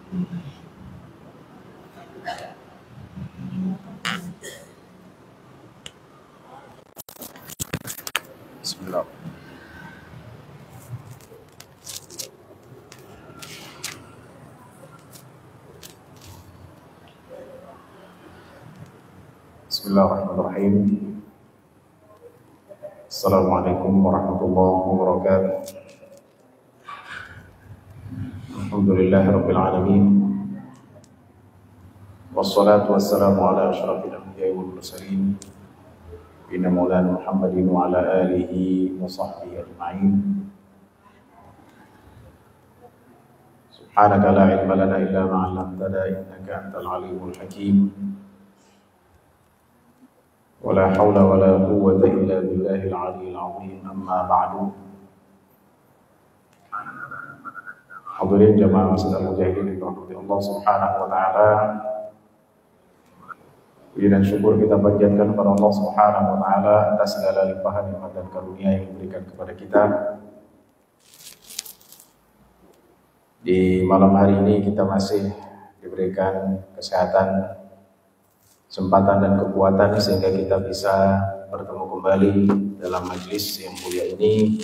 Bismillah. Bismillahirrahmanirrahim. Assalamualaikum warahmatullahi wabarakatuh. Alhamdulillahirabbil alamin. Wassalatu wassalamu ala asyrafil anbiya'i wal mursalin. Inna maulana Muhammadin wa ala alihi wa sahbihi ajma'in. Subhanaka la ilma lana illa ma 'allamtana innaka antal alimul hakim. Wala haula wala quwwata illa billahil aliyyil azim. Amma ba'du. Hadirin jamaah muslimin mujahidin dirahmati Allah Subhanahu wa taala. Puji dan syukur kita panjatkan kepada Allah Subhanahu wa taala atas segala limpahan nikmat dan karunia yang diberikan kepada kita. Di malam hari ini kita masih diberikan kesehatan, kesempatan dan kekuatan sehingga kita bisa bertemu kembali dalam majelis yang mulia ini.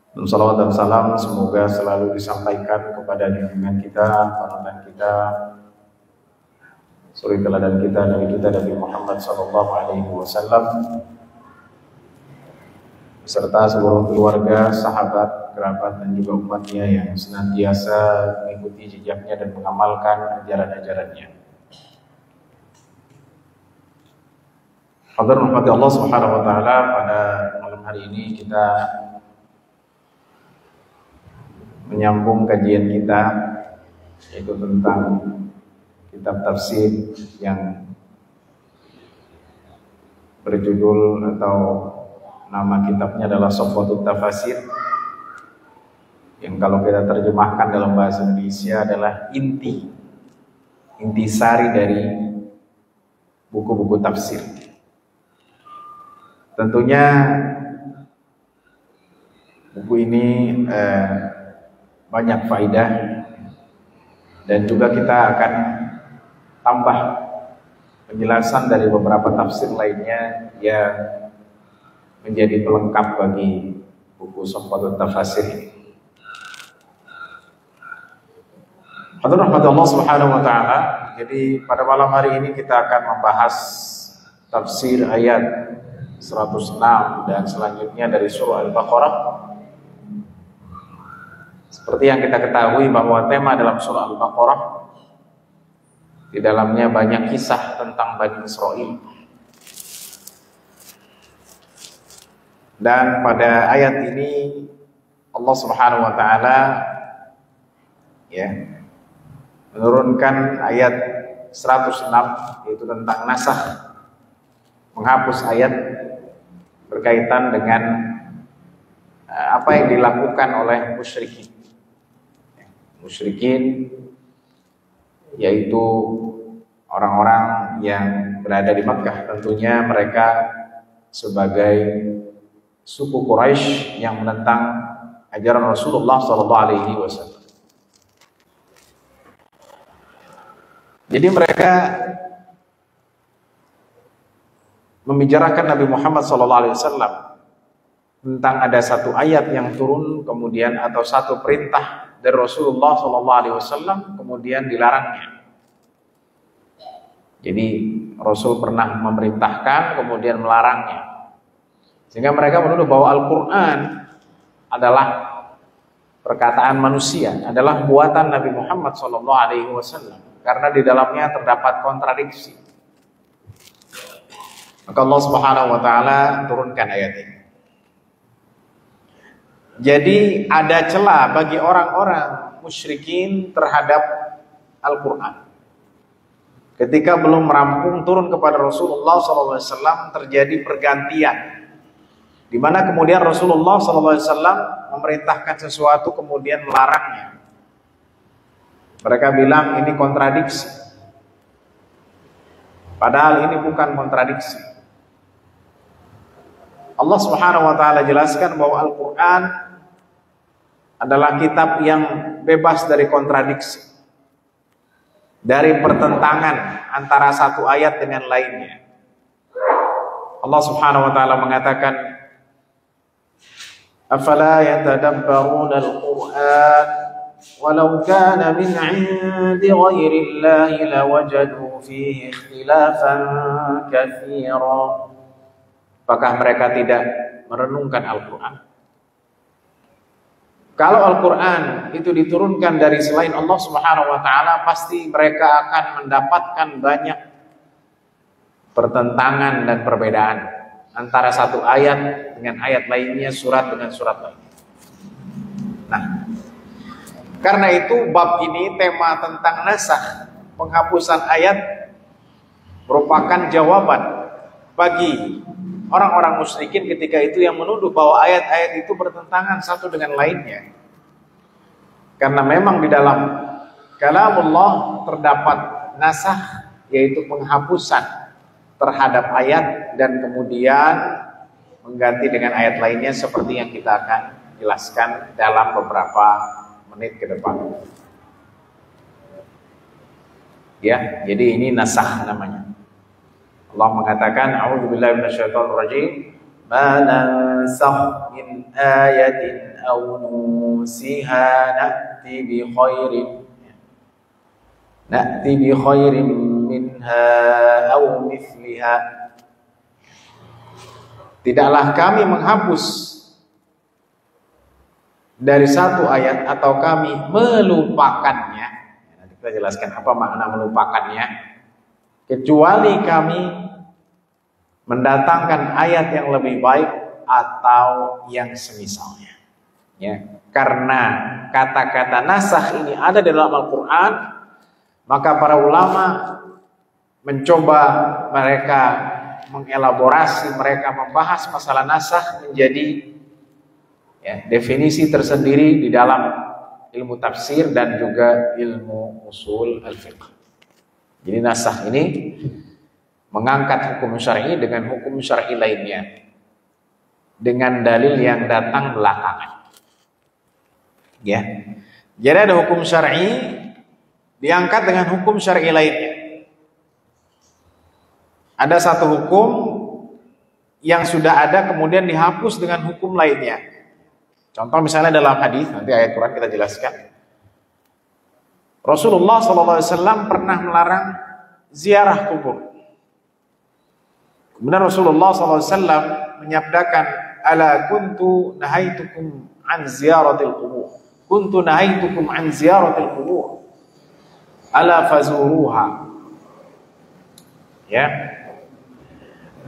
Dan salawat dan salam semoga selalu disampaikan kepada junjungan kita, panutan kita, suri teladan kita, Nabi Muhammad SAW, beserta seluruh keluarga, sahabat, kerabat dan juga umatnya yang senantiasa mengikuti jejaknya dan mengamalkan ajaran-ajarannya. Hadirin rahmati Allah Subhanahu wa taala, pada malam hari ini kita menyambung kajian kita, yaitu tentang kitab tafsir yang berjudul atau nama kitabnya adalah Safwatut Tafasir, yang kalau kita terjemahkan dalam bahasa Indonesia adalah intisari dari buku-buku tafsir. Tentunya buku ini banyak faidah, dan juga kita akan tambah penjelasan dari beberapa tafsir lainnya yang menjadi pelengkap bagi buku Safwatut Tafasir ini. Hadirin Allah Subhanahu wa taala, jadi pada malam hari ini kita akan membahas tafsir ayat 106 dan selanjutnya dari surah Al-Baqarah. Seperti yang kita ketahui bahwa tema dalam surah Al-Baqarah, di dalamnya banyak kisah tentang Bani Israil. Dan pada ayat ini Allah Subhanahu wa taala menurunkan ayat 106, yaitu tentang nasakh, menghapus ayat berkaitan dengan apa yang dilakukan oleh musyrikin, yaitu orang-orang yang berada di Makkah. Tentunya mereka sebagai suku Quraisy yang menentang ajaran Rasulullah SAW. Jadi mereka membicarakan Nabi Muhammad SAW tentang ada satu ayat yang turun, kemudian atau satu perintah dari Rasulullah SAW, kemudian dilarangnya. Jadi Rasul pernah memerintahkan, kemudian melarangnya, sehingga mereka menuduh bahwa Al-Quran adalah perkataan manusia, adalah buatan Nabi Muhammad SAW, karena di dalamnya terdapat kontradiksi. Maka Allah Subhanahu wa taala turunkan ayat ini. Jadi ada celah bagi orang-orang musyrikin terhadap Al-Quran. Ketika belum rampung turun kepada Rasulullah SAW, terjadi pergantian, di mana kemudian Rasulullah SAW memerintahkan sesuatu kemudian melarangnya. Mereka bilang ini kontradiksi, padahal ini bukan kontradiksi. Allah Subhanahu wa taala jelaskan bahwa Al-Quran adalah kitab yang bebas dari kontradiksi, dari pertentangan antara satu ayat dengan lainnya. Allah Subhanahu wa taala mengatakan, "Afala yatadabbaruna al-Qur'an walau kana min 'indi ghairi Allahi lawajadu fihi ikhtilafan katsira." Apakah mereka tidak merenungkan Al-Qur'an? Kalau Al-Quran itu diturunkan dari selain Allah Subhanahu wa taala, pasti mereka akan mendapatkan banyak pertentangan dan perbedaan antara satu ayat dengan ayat lainnya, surat dengan surat lainnya. Nah, karena itu bab ini, tema tentang nasakh, penghapusan ayat, merupakan jawaban bagi orang-orang musyrikin ketika itu yang menuduh bahwa ayat-ayat itu bertentangan satu dengan lainnya. Karena memang di dalam kalamullah terdapat nasakh, yaitu penghapusan terhadap ayat dan kemudian mengganti dengan ayat lainnya seperti yang kita akan jelaskan dalam beberapa menit ke depan. Ya, jadi ini nasakh namanya. Allah mengatakan, a'udzubillahi minasyaitonir rajim, ma nansakh min ayatin aw nunsiha na'ti bi khairin minha aw mithliha. Tidaklah kami menghapus dari satu ayat atau kami melupakannya. Nanti kita jelaskan apa makna melupakannya. Kecuali kami mendatangkan ayat yang lebih baik atau yang semisalnya. Ya, karena kata-kata nasakh ini ada di dalam Al-Quran, maka para ulama mencoba mereka mengelaborasi, mereka membahas masalah nasakh menjadi definisi tersendiri di dalam ilmu tafsir dan juga ilmu usul al-fiqh. Jadi nasakh ini mengangkat hukum syar'i dengan hukum syar'i lainnya dengan dalil yang datang belakangan. Ya. Jadi ada hukum syar'i diangkat dengan hukum syar'i lainnya. Ada satu hukum yang sudah ada kemudian dihapus dengan hukum lainnya. Contoh misalnya dalam hadis, nanti ayat Quran kita jelaskan. Rasulullah SAW pernah melarang ziarah kubur. Kemudian Rasulullah SAW menyabdakan, ala kuntu nahaitukum an ziyaratil qubur. Kuntu nahaitukum an ziyaratil qubur. Ala fazuruha. Ya.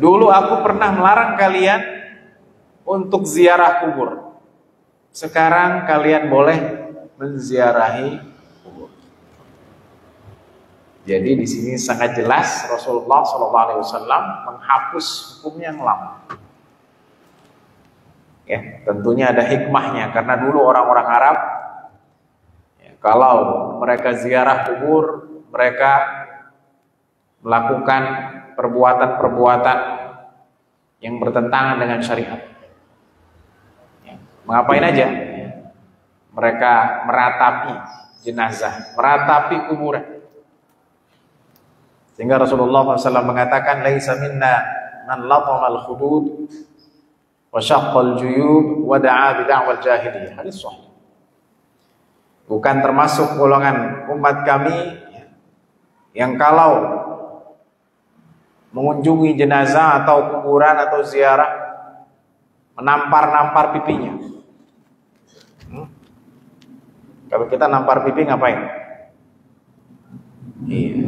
Dulu aku pernah melarang kalian untuk ziarah kubur. Sekarang kalian boleh menziarahi kubur. Jadi di sini sangat jelas Rasulullah SAW menghapus hukum yang lama. Ya, tentunya ada hikmahnya karena dulu orang-orang Arab kalau mereka ziarah kubur, mereka melakukan perbuatan-perbuatan yang bertentangan dengan syariat. Mengapain aja? Mereka meratapi jenazah, meratapi kuburan. Sehingga Rasulullah SAW mengatakan, laisa minna man latama al-khudud wa syaqqa al-juyub wa da'a bi da'wal jahiliyah. Hadis sahih. Bukan termasuk golongan umat kami yang kalau mengunjungi jenazah atau kuburan atau ziarah menampar-nampar pipinya. Kalau kita nampar pipi ngapain? Iya.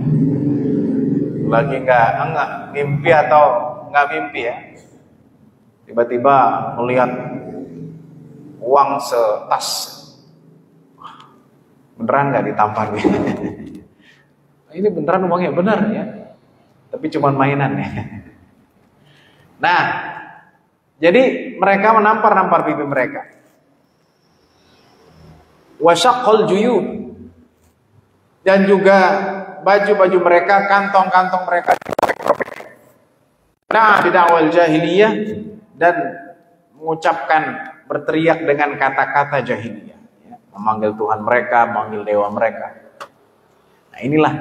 Lagi enggak mimpi atau enggak mimpi ya. Tiba-tiba melihat uang setas. Beneran enggak ditampar nih? Ini beneran uangnya, bener ya. Tapi cuma mainan ya. Nah, jadi mereka menampar-nampar pipi mereka. Wasyaqqal juyub, dan juga baju-baju mereka, kantong-kantong mereka nah bidakwal jahiliyah, dan mengucapkan berteriak dengan kata-kata jahiliyah. memanggil Tuhan mereka, memanggil dewa mereka. Nah inilah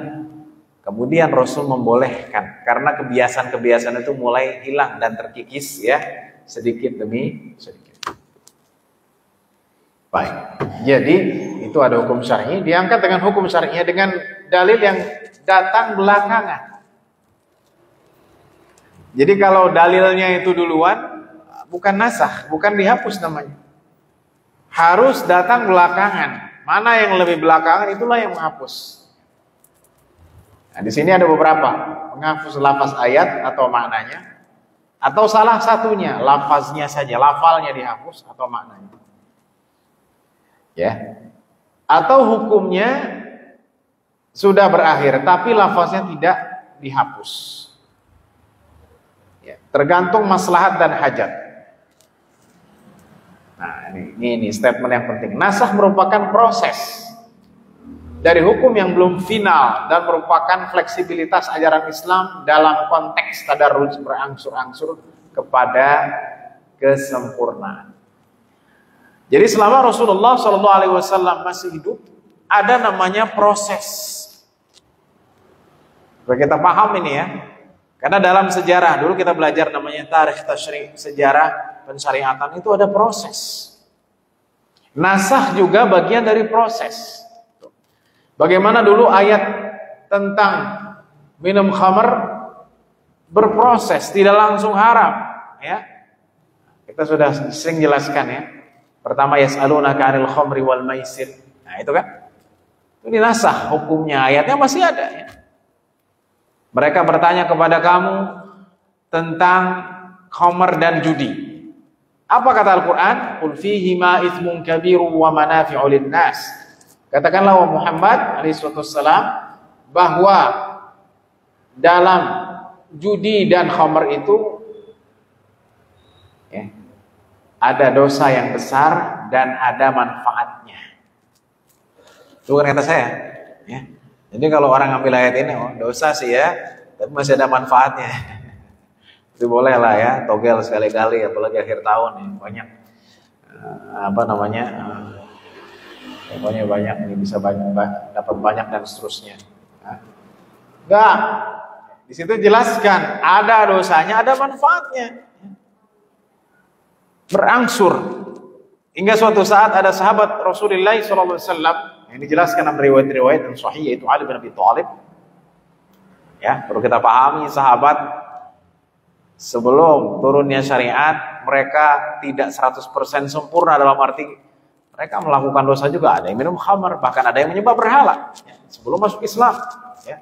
kemudian Rasul membolehkan, karena kebiasaan-kebiasaan itu mulai hilang dan terkikis ya, sedikit demi sedikit. Baik, jadi itu ada hukum syar'i, diangkat dengan hukum syar'inya dengan dalil yang datang belakangan. Jadi kalau dalilnya itu duluan, bukan nasakh, bukan dihapus namanya. Harus datang belakangan. Mana yang lebih belakangan itulah yang menghapus. Nah, di sini ada beberapa menghapus lafaz ayat atau maknanya, atau salah satunya lafaznya saja, lafalnya dihapus atau maknanya. Ya. Atau hukumnya sudah berakhir tapi lafaznya tidak dihapus. Ya, tergantung maslahat dan hajat. Nah, ini statement yang penting. Nasakh merupakan proses dari hukum yang belum final dan merupakan fleksibilitas ajaran Islam dalam konteks tadarruj berangsur-angsur kepada kesempurnaan. Jadi selama Rasulullah SAW masih hidup, ada namanya proses. Supaya kita paham ini ya. Karena dalam sejarah, dulu kita belajar namanya tarikh tasyri', sejarah pensyariatan itu ada proses. Nasakh juga bagian dari proses. Bagaimana dulu ayat tentang minum khamr berproses, tidak langsung haram, ya. Kita sudah sering jelaskan ya. Pertama yas'alunaka 'anil khamri wal maisir. Nah, itu kan. Ini nasakh hukumnya, ayatnya masih ada ya. Mereka bertanya kepada kamu tentang khamr dan judi. Apa kata Al-Quran? Qul fihima itsmun kabirun wa manafi'u lin-nas. Katakanlah wa Muhammad alaihissalam bahwa dalam judi dan khamr itu ya, ada dosa yang besar dan ada manfaatnya. Itu kan kata saya ya. Jadi kalau orang ambil ayat ini, oh dosa sih ya, tapi masih ada manfaatnya. Itu boleh lah ya, togel sekali-kali, apalagi akhir tahun ya, banyak pokoknya banyak, ini bisa banyak, dapat banyak dan seterusnya. Enggak, di situ jelaskan ada dosanya, ada manfaatnya. Berangsur hingga suatu saat ada sahabat Rasulullah SAW. Ini dijelaskan dalam riwayat-riwayat yang sahih, yaitu Ali bin Abi Thalib. Ya, perlu kita pahami sahabat sebelum turunnya syariat, mereka tidak 100% sempurna dalam arti mereka melakukan dosa juga. Ada yang minum khamar, bahkan ada yang menyembah berhala ya, sebelum masuk Islam. Ya.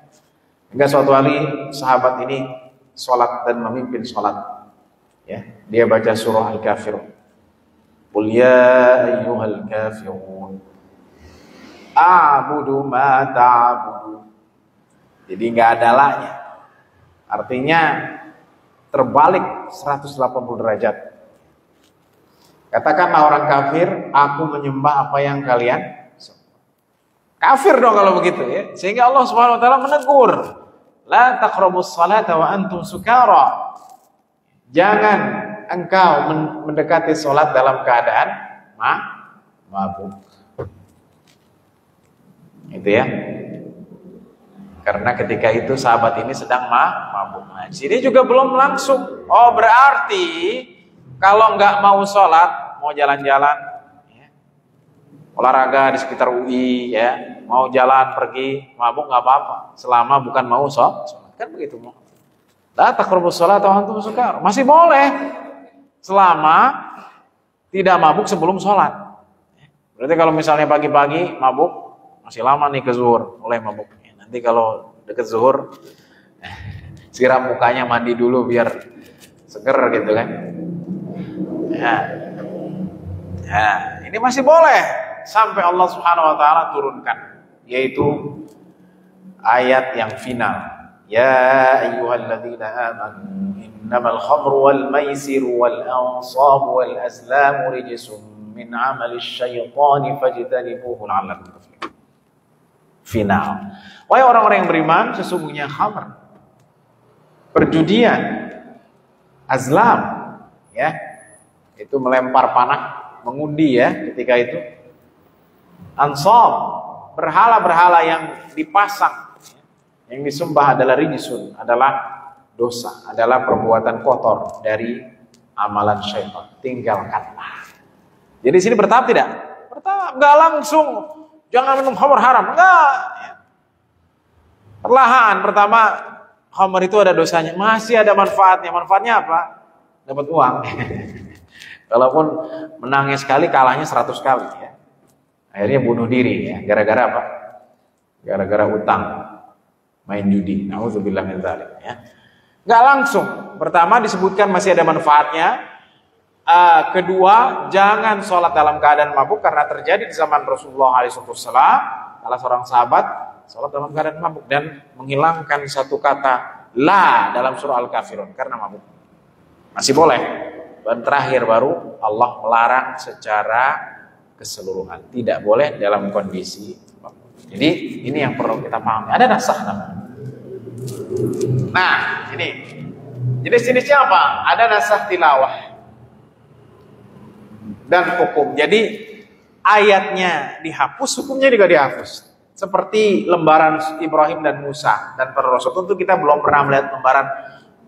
Hingga suatu hari sahabat ini sholat dan memimpin sholat. Ya, dia baca surah Al-Kafirun. Qul ya ayyuhal kafirun. A'budu ma ta'budu. Jadi nggak ada lahnya. Artinya terbalik 180 derajat. Katakanlah orang kafir, aku menyembah apa yang kalian kafir dong kalau begitu ya. Sehingga Allah Subhanahu wa taala menegur, la taqrabus salata wa antum sukara. Jangan engkau mendekati salat dalam keadaan mabuk. Itu ya. Karena ketika itu sahabat ini sedang mabuk. Nah, sini juga belum langsung. Oh, berarti kalau nggak mau sholat, mau jalan-jalan, ya, olahraga di sekitar UI, ya, mau jalan pergi, mabuk nggak apa-apa, selama bukan mau sholat. Kan begitu mau. La taqrabus sholata wa antum sukar. Masih boleh, selama tidak mabuk sebelum sholat. Berarti kalau misalnya pagi-pagi mabuk, masih lama nih ke zuhur, mulai mabuk. Nanti kalau deket zuhur, siram mukanya, mandi dulu biar seger gitu kan. Ya, ini masih boleh sampai Allah Subhanahu wa taala turunkan, yaitu ayat yang final. Ya ayyuhalladzina amanu innamal khamru wal maisiru wal ansabu wal azlamu rijsun min 'amalis syaitani fajtanibuhu la'allakum tuflihun. Final. Wahai orang-orang yang beriman, sesungguhnya khamr, perjudian, azlam, ya, itu melempar panah, mengundi ya, ketika itu ansab, berhala-berhala yang dipasang, yang disembah adalah rijsun, adalah dosa, adalah perbuatan kotor dari amalan syaitan. Tinggalkanlah. Jadi sini bertahap tidak? Bertahap, enggak langsung jangan minum khamr haram, enggak. Perlahan. Pertama, khamr itu ada dosanya, masih ada manfaatnya. Manfaatnya apa? Dapat uang. Kalaupun menangnya sekali, kalahnya 100 kali ya. Akhirnya bunuh diri ya. Gara-gara apa? Gara-gara utang, main judi. Nauzubillah min dzalik ya. Enggak langsung. Pertama disebutkan masih ada manfaatnya. Kedua, jangan sholat dalam keadaan mabuk, karena terjadi di zaman Rasulullah SAW. Salah seorang sahabat sholat dalam keadaan mabuk dan menghilangkan satu kata la dalam surah Al-Kafirun karena mabuk. Masih boleh. Dan terakhir baru Allah melarang secara keseluruhan, tidak boleh dalam kondisi mabuk. Jadi ini yang perlu kita pahami. Ada nasakh namanya. Nah, ini jenis-jenisnya apa? Ada nasakh tilawah dan hukum. Jadi ayatnya dihapus, hukumnya juga dihapus. Seperti lembaran Ibrahim dan Musa dan para rasul. Tentu kita belum pernah melihat lembaran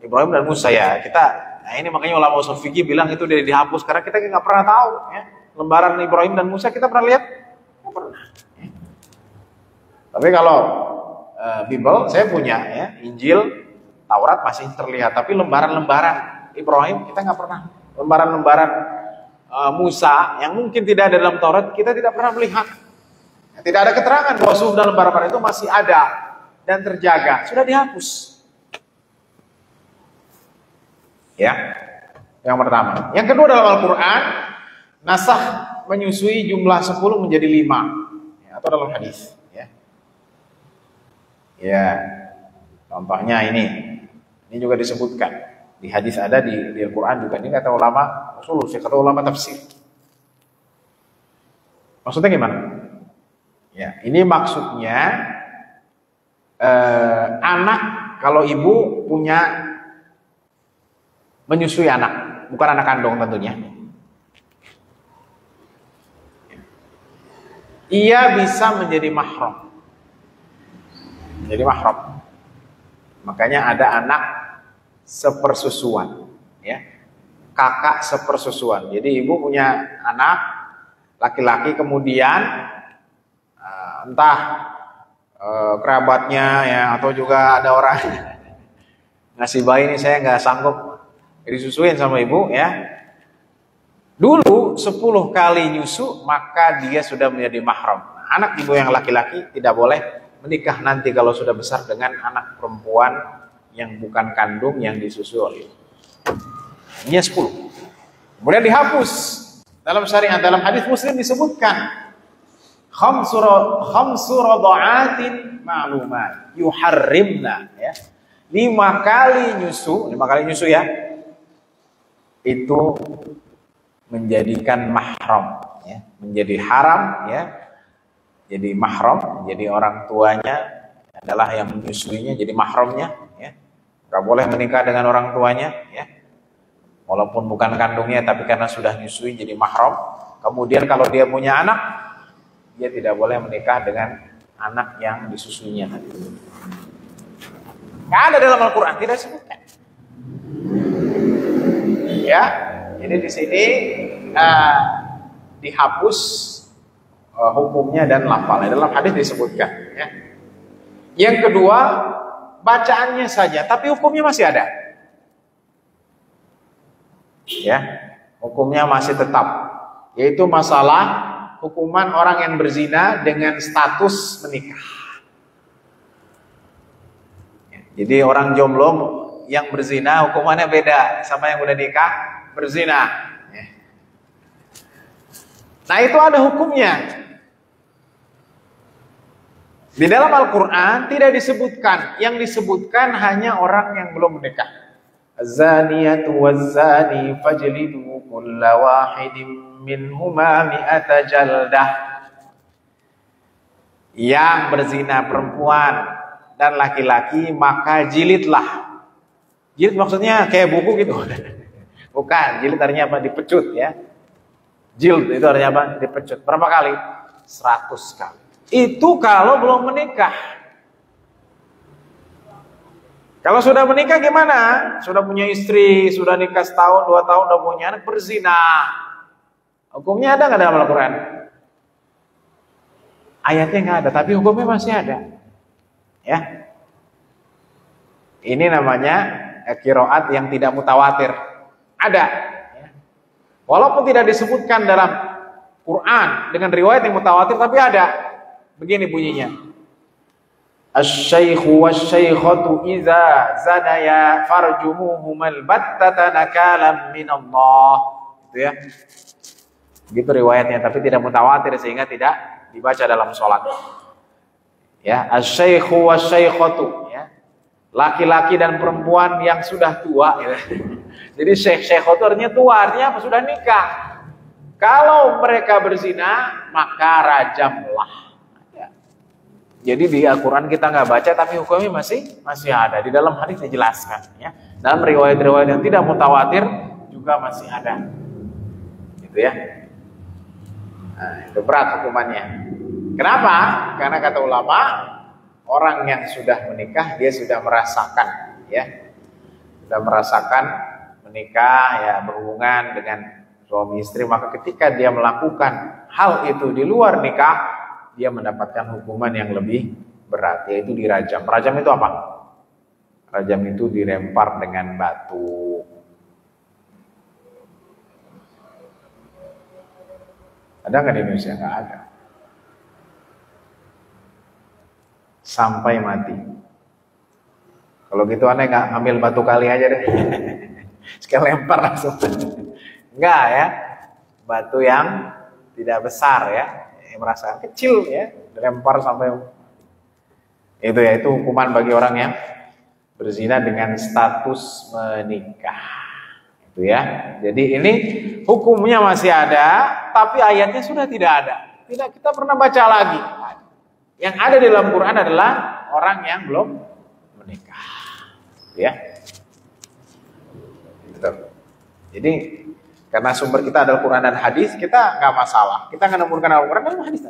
Ibrahim dan Musa ya. Nah ini makanya ulama usul fikih bilang itu dari dihapus karena kita nggak pernah tahu ya. Lembaran Ibrahim dan Musa kita pernah lihat? Nggak pernah. Ya. Tapi kalau Bible saya punya ya, Injil, Taurat masih terlihat. Tapi lembaran-lembaran Ibrahim kita nggak pernah. Lembaran-lembaran Musa yang mungkin tidak ada dalam Taurat kita tidak pernah melihat. Tidak ada keterangan bahwa suhuf dan lembaran itu masih ada dan terjaga. Sudah dihapus. Ya, yang pertama. Yang kedua dalam Al-Quran, nasakh menyusui jumlah 10 menjadi 5 ya, atau dalam hadis. Ya, contohnya ini juga disebutkan di hadis, ada di Al-Quran juga. Ini kata ulama usul, kata ulama tafsir. Maksudnya gimana? Ya, ini maksudnya anak kalau ibu punya menyusui anak, bukan anak kandung tentunya. Ia bisa menjadi mahram. Menjadi mahram. Makanya ada anak sepersusuan, ya. Kakak sepersusuan. Jadi ibu punya anak laki-laki, kemudian entah kerabatnya ya, atau juga ada orang ngasih bayi ini, saya nggak sanggup disusuin sama ibu ya. Dulu 10 kali nyusu maka dia sudah menjadi mahram. Anak ibu yang laki-laki tidak boleh menikah nanti kalau sudah besar dengan anak perempuan yang bukan kandung yang disusui oleh ibu. Ini 10. Kemudian dihapus dalam syariat. Dalam hadis Muslim disebutkan khamsu radha'atin ma'lumat yuharrimna ya. 5 kali nyusu ya. Itu menjadikan mahram ya, menjadi haram ya. Jadi mahram, jadi orang tuanya adalah yang menyusuinya, jadi mahramnya ya. Enggak boleh menikah dengan orang tuanya ya. Walaupun bukan kandungnya tapi karena sudah nyusui jadi mahram. Kemudian kalau dia punya anak, dia tidak boleh menikah dengan anak yang disusuinya tadi. Enggak ada dalam Al-Qur'an, tidak disebutkan. Ya, jadi di sini dihapus hukumnya dan lafalnya. Dalam hadis disebutkan. Ya. Yang kedua, bacaannya saja, tapi hukumnya masih ada. Ya, hukumnya masih tetap, yaitu masalah hukuman orang yang berzina dengan status menikah. Ya, jadi orang jomblo yang berzina hukumannya beda sama yang udah nikah berzina. Nah itu ada hukumnya. Di dalam Al-Quran tidak disebutkan. Yang disebutkan hanya orang yang belum menikah. Az-zaniyatu waz-zani fajlidu kulla wahidin minhuma mi'ata jaldah. Yang berzina perempuan dan laki-laki maka jilidlah. Jilid maksudnya kayak buku gitu. Bukan, jilid artinya apa? Dipecut ya. Jilid itu artinya apa? Dipecut. Berapa kali? 100 kali. Itu kalau belum menikah. Kalau sudah menikah gimana? Sudah punya istri, sudah nikah setahun, 2 tahun, udah punya anak, berzina. Hukumnya ada nggak dalam Al-Quran? Ayatnya nggak ada, tapi hukumnya masih ada. Ya, ini namanya qiraat yang tidak mutawatir. Ada. Walaupun tidak disebutkan dalam Quran dengan riwayat yang mutawatir, tapi ada. Begini bunyinya. Asy-syaikhu wasy-syaikhatu idza zanaya farjumuhumal battata nakalam minallah. Itu ya. Begitu riwayatnya, tapi tidak mutawatir sehingga tidak dibaca dalam sholat. Ya, asy-syaikhu wasy-syaikhatu, ya. Laki-laki dan perempuan yang sudah tua, ya. Jadi syekh-syekhatu artinya tua, artinya apa? Sudah nikah. Kalau mereka berzina, maka rajamlah. Ya. Jadi di Al-Quran kita nggak baca, tapi hukumnya masih ada. Di dalam hadis dijelaskan, ya. Dalam riwayat-riwayat yang tidak mutawatir juga masih ada. Gitu ya. Nah, itu berat hukumannya. Kenapa? Karena kata ulama, orang yang sudah menikah dia sudah merasakan, ya, sudah merasakan menikah, ya, berhubungan dengan suami istri. Maka ketika dia melakukan hal itu di luar nikah, dia mendapatkan hukuman yang lebih berat, yaitu dirajam. Rajam itu apa? Rajam itu dilempar dengan batu. Ada nggak di Indonesia? Nggak ada. Sampai mati. Kalau gitu aneh nggak ambil batu kali aja deh. Sekali lempar langsung. Enggak ya. Batu yang tidak besar ya. Yang merasakan kecil ya. Dilempar sampai. Itu ya, itu hukuman bagi orang yang berzina dengan status menikah. Itu ya. Jadi ini hukumnya masih ada, tapi ayatnya sudah tidak ada. Tidak kita pernah baca lagi. Yang ada di dalam Quran adalah orang yang belum menikah, ya. Jadi karena sumber kita adalah Quran dan hadis, kita nggak masalah. Kita nggak menemukan Al-Quran dan hadis.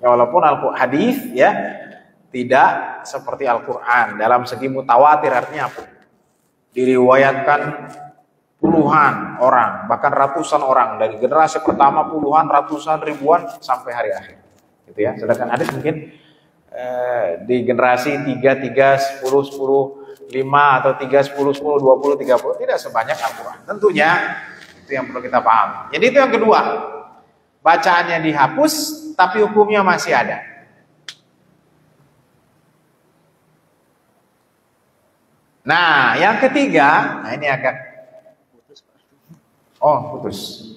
Ya, walaupun hadis ya tidak seperti Al-Quran dalam segi mutawatir, artinya apa? Diriwayatkan puluhan orang, bahkan ratusan orang dari generasi pertama, puluhan, ratusan, ribuan sampai hari akhir. Gitu ya. Sedangkan hadis mungkin di generasi 3, 10, 5 atau 3, 10, 10, 20, 30 tidak sebanyak Al-Quran. Tentunya itu yang perlu kita paham. Jadi itu yang kedua. Bacaannya dihapus tapi hukumnya masih ada. Nah, yang ketiga, nah ini agak putus.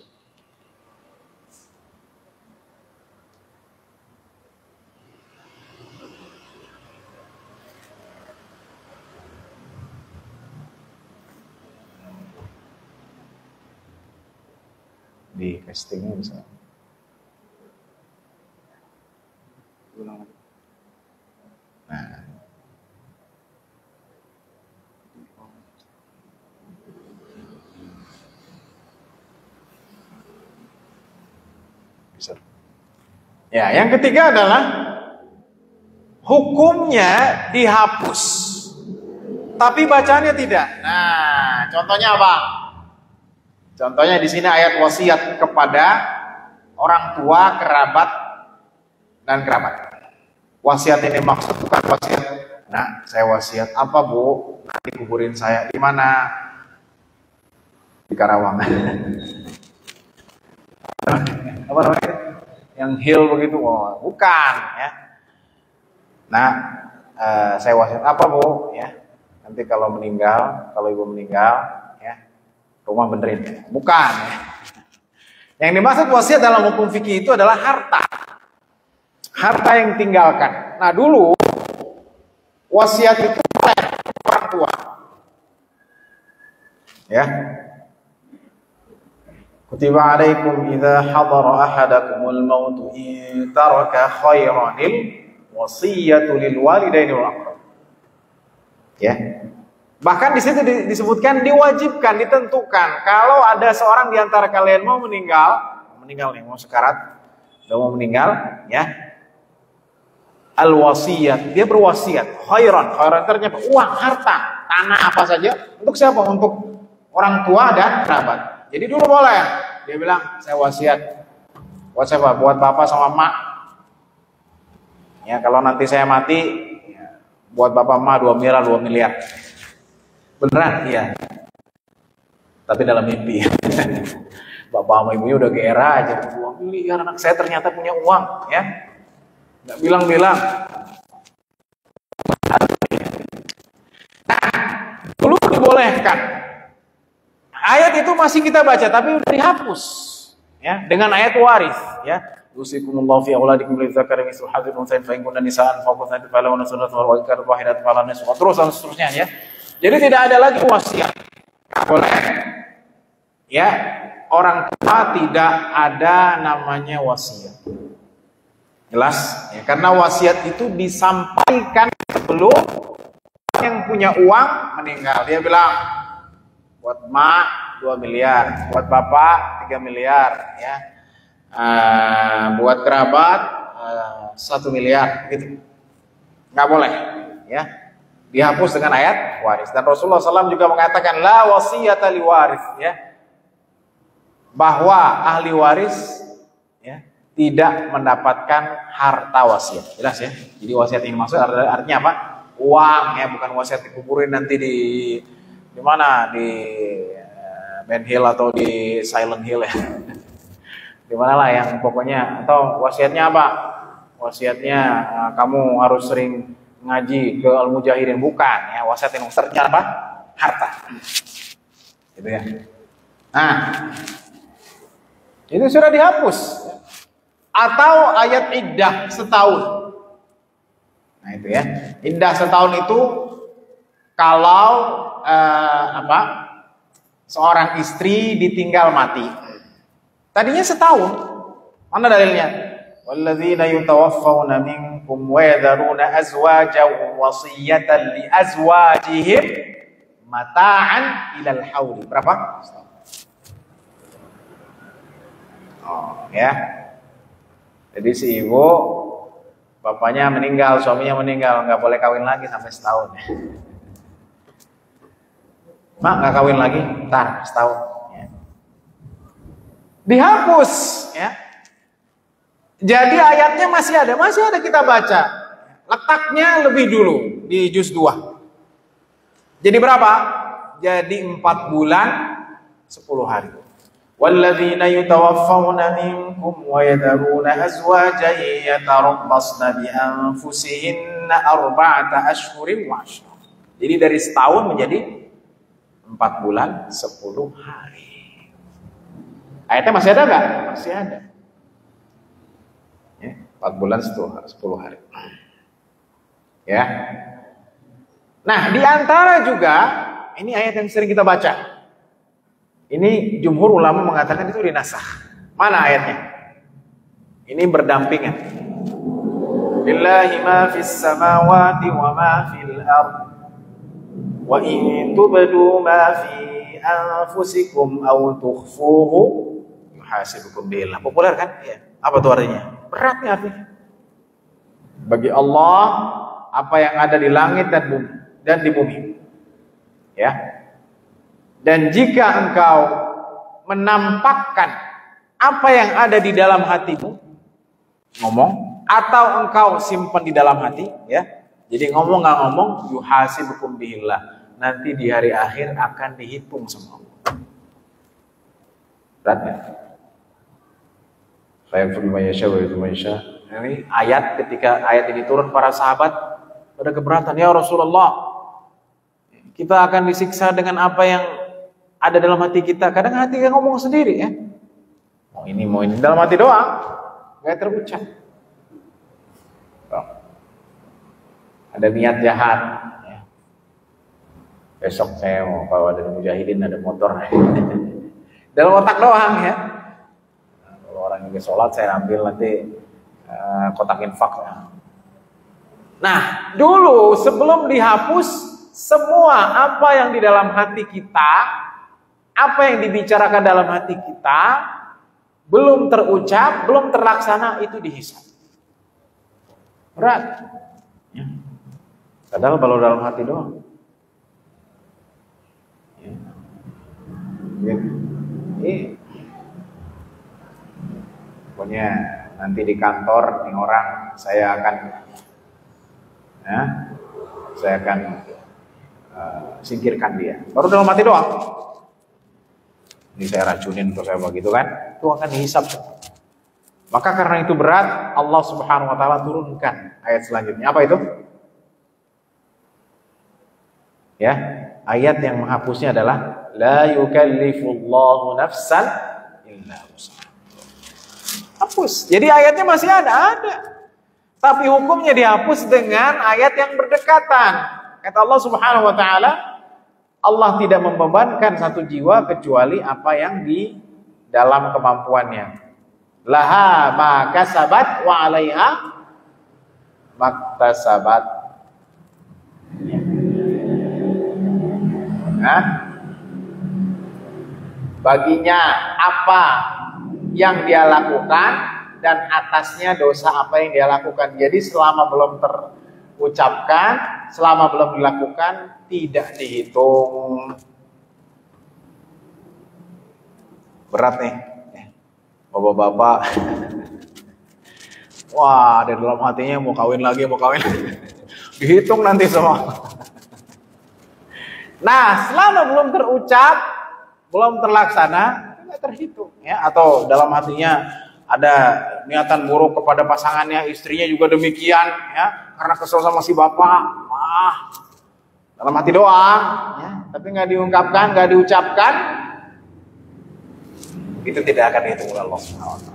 Di castingnya bisa. Nah, bisa. Ya, yang ketiga adalah hukumnya dihapus, tapi bacaannya tidak. Nah, contohnya apa? Contohnya di sini ayat wasiat kepada orang tua, kerabat, dan kerabat. Wasiat ini maksud bukan wasiat. Nah, saya wasiat apa Bu? Nanti kuburin saya di mana? Di Karawang. Apa namanya? Yang hill begitu? Oh, bukan ya. Nah, saya wasiat apa Bu? Ya, nanti kalau meninggal, kalau ibu meninggal, rumah benerin. Bukan ya. Yang dimaksud wasiat dalam hukum fikih itu adalah harta. Harta yang tinggalkan. Nah, dulu wasiat itu oleh orang tua. Ya. Kutiba alaikum idza hadara ahadakumul maut in taraka khairanil wasiyatu lil walidaini wal aqrab. Ya. Bahkan di situ disebutkan diwajibkan, ditentukan kalau ada seorang di antara kalian mau meninggal nih, mau sekarat, sudah mau meninggal, ya. Al-wasiyat, dia berwasiat, khairan ternyata uang, harta, tanah apa saja, untuk siapa? Untuk orang tua dan kerabat. Jadi dulu boleh, dia bilang saya wasiat, buat siapa? Buat bapak sama emak. Ya kalau nanti saya mati, ya, buat bapak emak 2 miliar. Beneran? Iya. Tapi dalam mimpi. Bapak sama ibunya udah GR aja, 2 miliar anak saya ternyata punya uang, ya. Nggak bilang-bilang. Nah, dulu dibolehkan. Ayat itu masih kita baca, tapi udah dihapus, ya, dengan ayat waris, ya. Yusikumullahu fi auladikum lidzakari mithlu hadzil unthayayn fa in kunna nisaan fawqa thnatayn falahunna thuluthu ma taraka wahidatan falaha nisfu, terus dan seterusnya, ya. Jadi tidak ada lagi wasiat. Nggak boleh. Ya, orang tua tidak ada namanya wasiat. Jelas? Ya, karena wasiat itu disampaikan sebelum yang punya uang meninggal. Dia bilang, buat mak 2 miliar, buat bapak 3 miliar, ya. Buat kerabat 1 miliar, gitu. Nggak boleh, ya. Dihapus dengan ayat waris. Dan Rasulullah SAW juga mengatakan la wasiyata li waris, ya. Bahwa ahli waris, ya, tidak mendapatkan harta wasiat. Jelas, ya. Jadi wasiat ini maksud artinya apa? Uang, ya, bukan wasiat dikuburin nanti di mana? Di Ben Hill atau di Silent Hill, ya. Di mana lah yang pokoknya, atau wasiatnya apa? Wasiatnya kamu harus sering ngaji ke Al-Mujahidin, bukan, ya. Wasiat yang maksudnya apa? Harta. Gitu, ya. Nah, itu sudah dihapus. Atau ayat iddah setahun. Nah itu, ya. Iddah setahun itu kalau seorang istri ditinggal mati. Tadinya setahun. Mana dalilnya? Walladzina yutawaffawna minkum wa yadharuna azwajan wasiyatan li azwajihim mata'an ilal hauli. Berapa? Oh, ya. Jadi si ibu, bapaknya meninggal, suaminya meninggal, nggak boleh kawin lagi sampai setahun. Mak nggak kawin lagi, ntar setahun. Ya. Dihapus, ya. Jadi ayatnya masih ada kita baca. Letaknya lebih dulu di juz 2. Jadi berapa? Jadi 4 bulan 10 hari. وَالَّذِينَ يُتَوَفَّوْنَ مِنْكُمْ وَيَذَرُونَ أَزْوَاجًا يَتَرَبَّصْنَ بِأَنفُسِهِنَّ 4 أَشْهُرٍ وَعَشْرًا. Jadi dari setahun menjadi 4 bulan 10 hari. Ayatnya masih ada nggak? Masih ada. Ya, 4 bulan 10 hari. Ya. Nah, di antara juga ini ayat yang sering kita baca. Ini jumhur ulama mengatakan itu dinasakh. Mana ayatnya? Ini berdampingan. Lillahi ma fis samawati wa ma fil ard. Wa in tubdu ma fi anfusikum aw tukhfuhu yuhasibukum billah. Populer kan? Ya. Apa tuh artinya? Berat nih artinya. Bagi Allah apa yang ada di langit dan di bumi. Ya. Dan jika engkau menampakkan apa yang ada di dalam hatimu, ngomong, atau engkau simpan di dalam hati, ya. Jadi ngomong nggak ngomong, yuhasibukum billah. Nanti di hari akhir akan dihitung semua. Beratnya. Ini ayat, ketika ayat ini turun, para sahabat pada keberatan, ya Rasulullah, kita akan disiksa dengan apa yang ada dalam hati kita. Kadang hati kita ngomong sendiri, ya. Mau ini dalam hati doang, nggak terucap. Ada niat jahat, ya. Besok saya mau bawa dari Mujahidin ada motor. Dalam otak doang, ya. Nah, kalau orang yang sholat saya ambil nanti kotak infak. Ya. Nah, dulu sebelum dihapus semua apa yang di dalam hati kita, apa yang dibicarakan dalam hati kita, belum terucap, belum terlaksana, itu dihisab. Berat. Ya. Padahal baru dalam hati doang. Ya. Pokoknya nanti di kantor nih orang saya akan singkirkan dia. Baru dalam hati doang. Ini saya racunin atau saya begitu kan? Itu akan dihisab. Maka karena itu berat, Allah Subhanahu wa taala turunkan ayat selanjutnya. Apa itu? Ya, ayat yang menghapusnya adalah la yukallifullahu nafsan illa wus'aha. Hapus. Jadi ayatnya masih ada. Tapi hukumnya dihapus dengan ayat yang berdekatan. Kata Allah Subhanahu wa taala, Allah tidak membebankan satu jiwa kecuali apa yang di dalam kemampuannya. Laha ma kasabat wa 'alaiha maktasabat. Nah, baginya apa yang dia lakukan dan atasnya dosa apa yang dia lakukan. Jadi selama belum terucapkan, selama belum dilakukan, tidak dihitung. Berat nih, bapak-bapak. Wah, dari dalam hatinya mau kawin lagi. Dihitung nanti semua. Nah, selama belum terucap, belum terlaksana, tidak terhitung. Ya, atau dalam hatinya ada niatan buruk kepada pasangannya, istrinya juga demikian, ya, karena kesel sama si bapak. Dalam hati doang, ya, tapi nggak diungkapkan, nggak diucapkan, itu tidak akan dihitung oleh Allah SWT.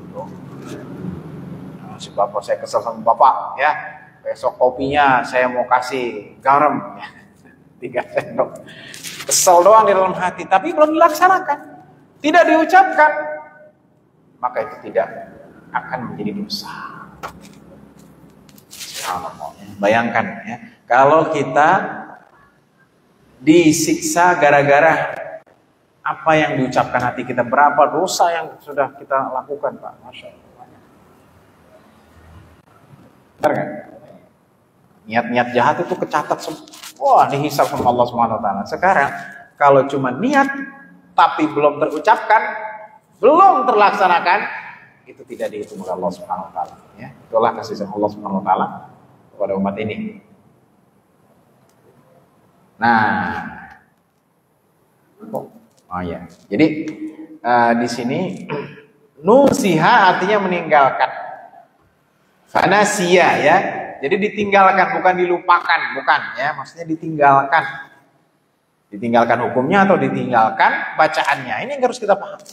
Si bapak, saya kesel sama bapak, ya, besok kopinya saya mau kasih garam, ya, 3 sendok. Kesel doang di dalam hati, tapi belum dilaksanakan, tidak diucapkan, maka itu tidak akan menjadi dosa. Bayangkan, ya, kalau kita disiksa gara-gara apa yang diucapkan hati kita, berapa dosa yang sudah kita lakukan, Pak. Masya Allah. Benar kan? Niat-niat jahat itu kecatat semua. Wah, dihisab sama Allah SWT. Sekarang kalau cuma niat tapi belum terucapkan, belum terlaksanakan, itu tidak dihitung oleh Allah SWT. Ya, itulah kasih sayang Allah SWT kepada umat ini. Nah, ya. Jadi di sini nusiha artinya meninggalkan. Fanasia, ya. Jadi ditinggalkan, bukan dilupakan, bukan, ya. Maksudnya ditinggalkan. Ditinggalkan hukumnya atau ditinggalkan bacaannya. Ini yang harus kita pahami.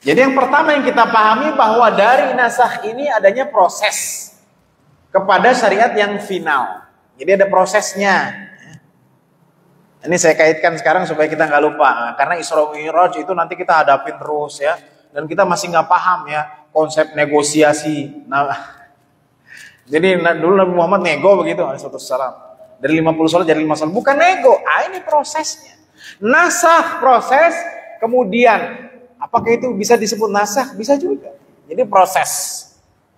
Jadi yang pertama yang kita pahami bahwa dari nasakh ini adanya proses kepada syariat yang final. Jadi ada prosesnya. Ini saya kaitkan sekarang supaya kita nggak lupa. Karena Isra Mi'raj itu nanti kita hadapin terus, ya. Dan kita masih nggak paham, ya, konsep negosiasi. Nah, jadi dulu Nabi Muhammad nego begitu, alaihissalam. Dari 50 salat jadi 5 salat. Bukan nego, ini prosesnya. Nasakh proses, kemudian apakah itu bisa disebut nasakh? Bisa juga. Jadi proses.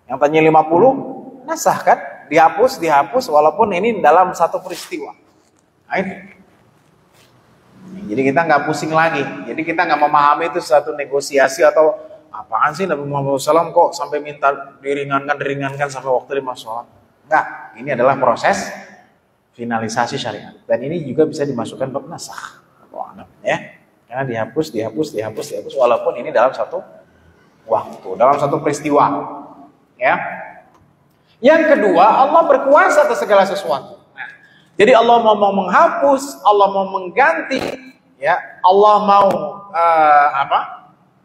Yang tanya 50, nasakh kan? Dihapus, walaupun ini dalam satu peristiwa. Nah, ini. Jadi kita nggak pusing lagi. Jadi kita nggak memahami itu suatu negosiasi atau apaan sih Nabi Muhammad SAW kok sampai minta diringankan sampai waktu 5 sholat. Enggak, ini adalah proses finalisasi syariat. Dan ini juga bisa dimasukkan bab nasakh. Ya. Karena dihapus, walaupun ini dalam satu waktu, dalam satu peristiwa. Ya. Yang kedua, Allah berkuasa atas segala sesuatu. Nah, jadi Allah mau menghapus, Allah mau mengganti, ya, Allah mau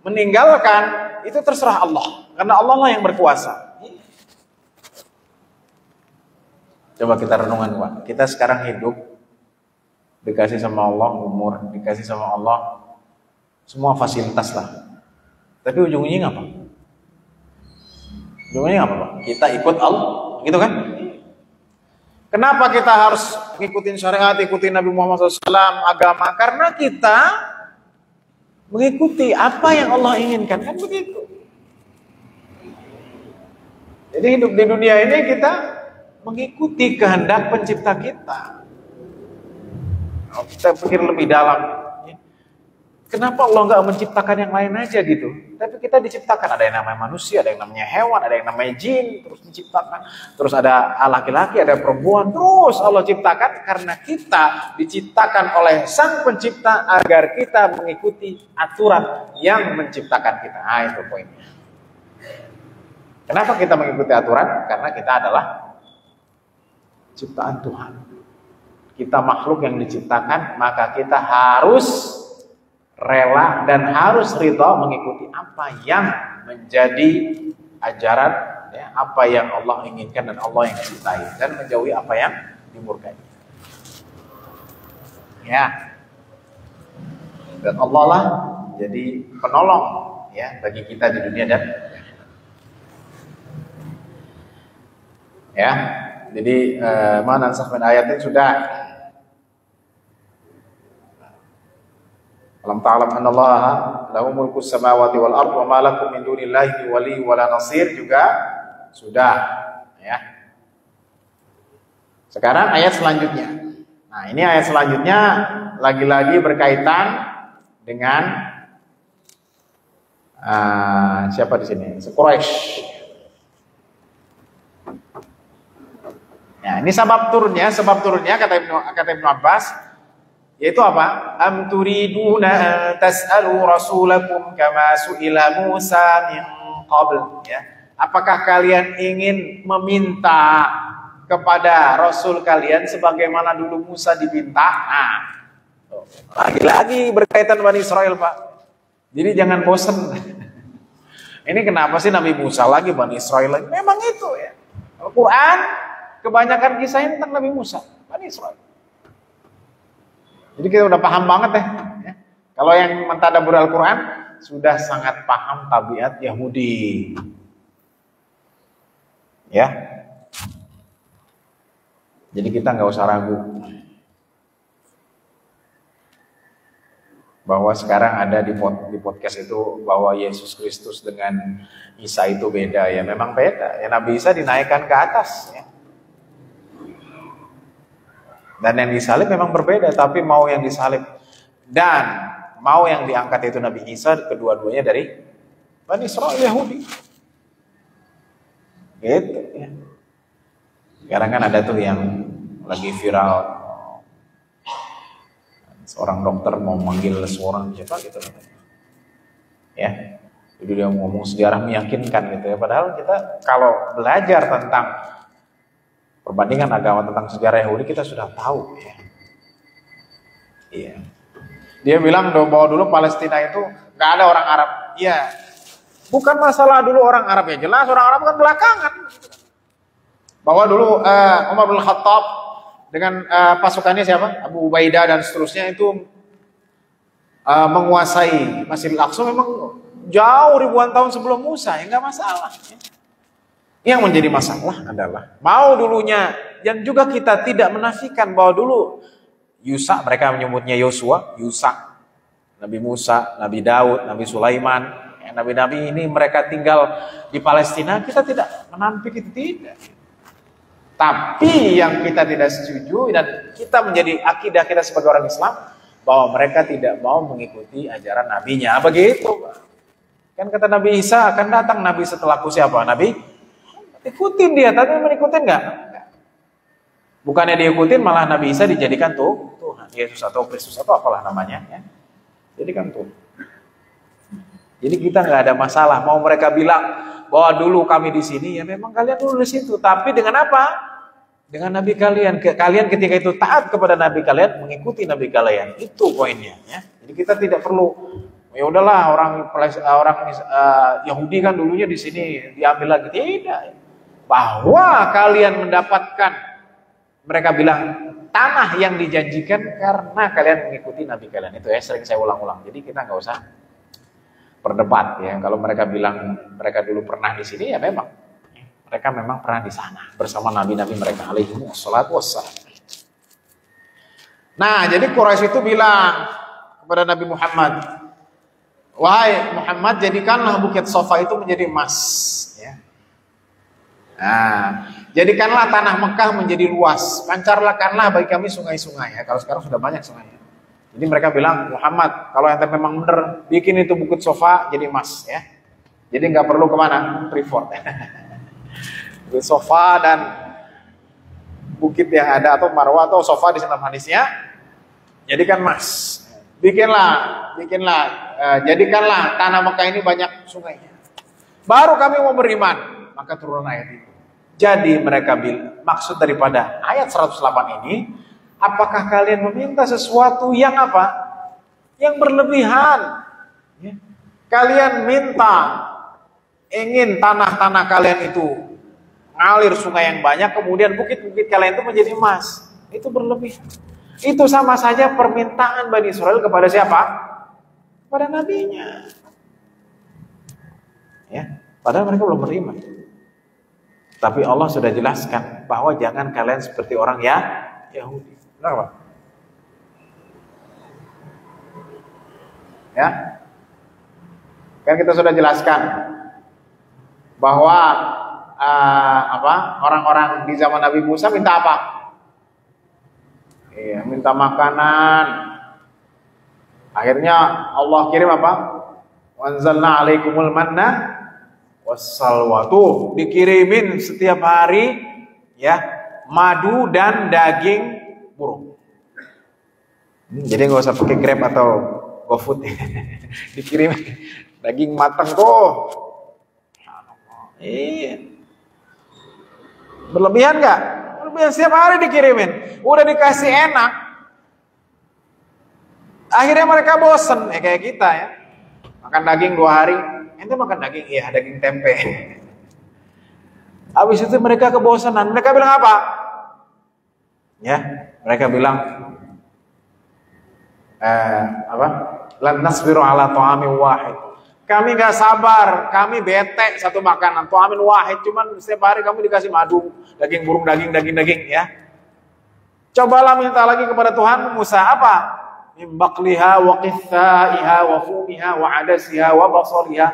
meninggalkan, itu terserah Allah. Karena Allah lah yang berkuasa. Coba kita renungan, Pak. Kita sekarang hidup dikasih sama Allah umur, dikasih sama Allah semua fasilitas lah. Tapi ujung-ujungnya apa? Ujungnya apa, Pak? Kita ikut Allah, gitu kan? Kenapa kita harus ngikutin syariat, ikutin Nabi Muhammad SAW, agama? Karena kita mengikuti apa yang Allah inginkan, kan begitu. Jadi hidup di dunia ini kita mengikuti kehendak pencipta kita. Kalau kita pikir lebih dalam, kenapa Allah nggak menciptakan yang lain aja gitu? Tapi kita diciptakan, ada yang namanya manusia, ada yang namanya hewan, ada yang namanya jin, terus diciptakan. Terus ada laki-laki, ada perempuan, terus Allah ciptakan karena kita diciptakan oleh Sang Pencipta agar kita mengikuti aturan yang menciptakan kita. Nah, itu poinnya. Kenapa kita mengikuti aturan? Karena kita adalah ciptaan Tuhan. Kita makhluk yang diciptakan, maka kita harus rela dan harus ridha mengikuti apa yang menjadi ajaran, ya, apa yang Allah inginkan dan Allah yang cintai, dan menjauhi apa yang dimurkai. Ya, dan Allah lah jadi penolong, ya, bagi kita di dunia dan ya. Jadi mana nansakh min ayatin sudah. Alam ta'lam annallaha lahu mulku samawati wal ardh wa ma lakum min dunillahi min wali wala nasir juga sudah, ya. Sekarang ayat selanjutnya. Nah, ini ayat selanjutnya lagi-lagi berkaitan dengan siapa di sini? Quraisy. Ya, ini sebab turunnya kata Ibnu Abbas, yaitu apa? Am turiduna tas'alu rasulakum kama su'ila Musa min qabl, ya. Apakah kalian ingin meminta kepada rasul kalian sebagaimana dulu Musa diminta? Nah, lagi-lagi berkaitan Bani Israel, Pak. Jadi jangan bosan. Ini kenapa sih Nabi Musa lagi, Bani Israel lagi? Memang itu, ya. Al-Quran kebanyakan kisahnya tentang Nabi Musa, Bani Israel. Jadi kita udah paham banget ya. Kalau yang mentadabbur Al-Quran sudah sangat paham tabiat Yahudi. Ya. Jadi kita nggak usah ragu bahwa sekarang ada di podcast itu bahwa Yesus Kristus dengan Isa itu beda. Ya memang beda. Ya, Nabi Isa dinaikkan ke atas, ya. Dan yang disalib memang berbeda, tapi mau yang disalib dan mau yang diangkat itu Nabi Isa, kedua-duanya dari Bani Israel Yahudi. Gitu, ya. Sekarang kan ada tuh yang lagi viral, seorang dokter mau manggil seorang siapa gitu, ya. Jadi dia ngomong sejarah meyakinkan gitu, ya. Padahal kita kalau belajar tentang perbandingan agama tentang sejarah Yahudi kita sudah tahu, ya. Iya. Dia bilang bahwa dulu Palestina itu nggak ada orang Arab. Iya. Bukan masalah dulu orang Arab, ya jelas orang Arab kan belakangan. Bahwa dulu Umar bin Khattab dengan pasukannya siapa? Abu Ubaidah dan seterusnya itu menguasai Masjidil Aqsa memang jauh ribuan tahun sebelum Musa, ya nggak masalah. Yang menjadi masalah adalah mau dulunya, dan juga kita tidak menafikan bahwa dulu Yusa, mereka menyebutnya Yosua, Yusa, Nabi Musa, Nabi Daud, Nabi Sulaiman, ya, nabi-nabi ini mereka tinggal di Palestina, kita tidak menampik itu, tidak. Tapi yang kita tidak setuju dan kita menjadi akidah kita sebagai orang Islam bahwa mereka tidak mau mengikuti ajaran nabinya, begitu. Kan kata Nabi Isa akan datang nabi setelahku siapa? Nabi ikutin dia, tapi mengikutin enggak? Bukannya diikutin, malah Nabi Isa dijadikan Tuhan, Yesus atau Kristus atau apalah namanya, ya. Jadikan Tuhan. Jadi kita nggak ada masalah. Mau mereka bilang bahwa dulu kami di sini, ya memang kalian dulu di situ. Tapi dengan apa? Dengan Nabi kalian. Kalian ketika itu taat kepada Nabi kalian, mengikuti Nabi kalian. Itu poinnya, ya. Jadi kita tidak perlu, ya udahlah orang Yahudi kan dulunya di sini diambil lagi. Tidak. Bahwa kalian mendapatkan, mereka bilang, tanah yang dijanjikan karena kalian mengikuti Nabi kalian. Itu ya sering saya ulang-ulang. Jadi kita nggak usah berdebat, ya. Kalau mereka bilang mereka dulu pernah di sini, ya memang mereka memang pernah di sana bersama nabi-nabi mereka alaihi wassalatu wassalam. Nah, jadi Quraisy itu bilang kepada Nabi Muhammad, Wahai Muhammad, jadikanlah bukit Safa itu menjadi emas, ya. Nah, jadikanlah tanah Mekah menjadi luas, pancarkanlah bagi kami sungai-sungai, ya. Kalau sekarang sudah banyak sungai. Jadi mereka bilang, Muhammad, kalau ente memang benar, bikin itu bukit Safa jadi emas, ya. Jadi nggak perlu kemana, Freeport. Bukit Safa dan bukit yang ada atau Marwah atau Safa di sana hadisnya, jadikan emas. Jadikanlah tanah Mekah ini banyak sungainya. Baru kami mau beriman. Maka turun ayat itu. Jadi mereka bilang, maksud daripada ayat 108 ini, apakah kalian meminta sesuatu yang apa? Yang berlebihan. Ya. Kalian minta, ingin tanah-tanah kalian itu ngalir sungai yang banyak, kemudian bukit-bukit kalian itu menjadi emas. Itu berlebihan. Itu sama saja permintaan Bani Israel kepada siapa? Kepada nabinya. Ya, padahal mereka belum beriman. Tapi Allah sudah jelaskan bahwa jangan kalian seperti orang Yahudi. Kenapa? Ya, kan kita sudah jelaskan bahwa orang-orang di zaman Nabi Musa minta apa? Iya, minta makanan. Akhirnya Allah kirim apa? Wanzalna alaikumul manna wassalwa. Tuh, dikirimin setiap hari ya, madu dan daging burung. Jadi nggak usah pakai Grab atau GoFood. Dikirim daging matang tuh. Iya. Berlebihan nggak? Berlebihan, setiap hari dikirimin. Udah dikasih enak. Akhirnya mereka bosen, ya kayak kita ya. Makan daging 2 hari, ente makan daging, iya daging tempe. Habis itu mereka kebosanan. Mereka bilang apa? Ya, mereka bilang lan nasbiru ala ta'amin wahid. Kami gak sabar, kami bete satu makanan ta'amin wahid, cuman setiap hari kamu dikasih madu, daging burung, daging ya. Cobalah minta lagi kepada Tuhan Musa, apa? Min baqliha wa qithaiha wa fumiha wa adasiha wa basaliha.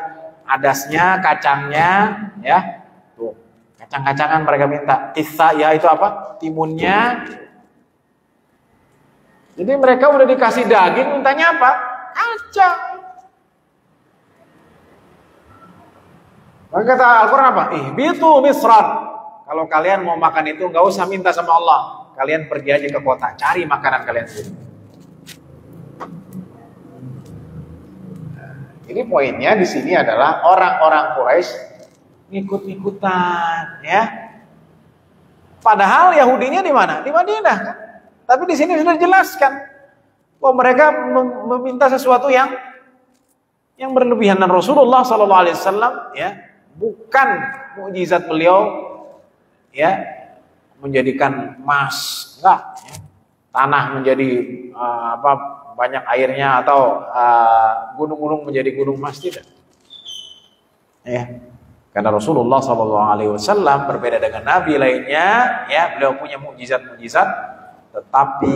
Adasnya, kacangnya, ya. Tuh, kacang-kacangan mereka minta. Qithaiha itu apa? Timunnya. Jadi mereka udah dikasih daging, mintanya apa? Kacang. Maka kata Al-Quran apa? Ihbitu misran. Kalau kalian mau makan itu, nggak usah minta sama Allah. Kalian pergi aja ke kota, cari makanan kalian sendiri. Jadi poinnya di sini adalah orang-orang Quraisy ngikut-ngikutan, ya. Padahal Yahudinya di mana? Di Madinah, kan? Tapi di sini sudah dijelaskan bahwa mereka meminta sesuatu yang berlebihan, dan Rasulullah SAW ya, bukan mukjizat beliau ya menjadikan emas, enggak, ya. Tanah menjadi banyak airnya atau gunung-gunung menjadi gunung emas, tidak. Ya. Karena Rasulullah SAW berbeda dengan nabi lainnya, ya, beliau punya mukjizat-mukjizat, tetapi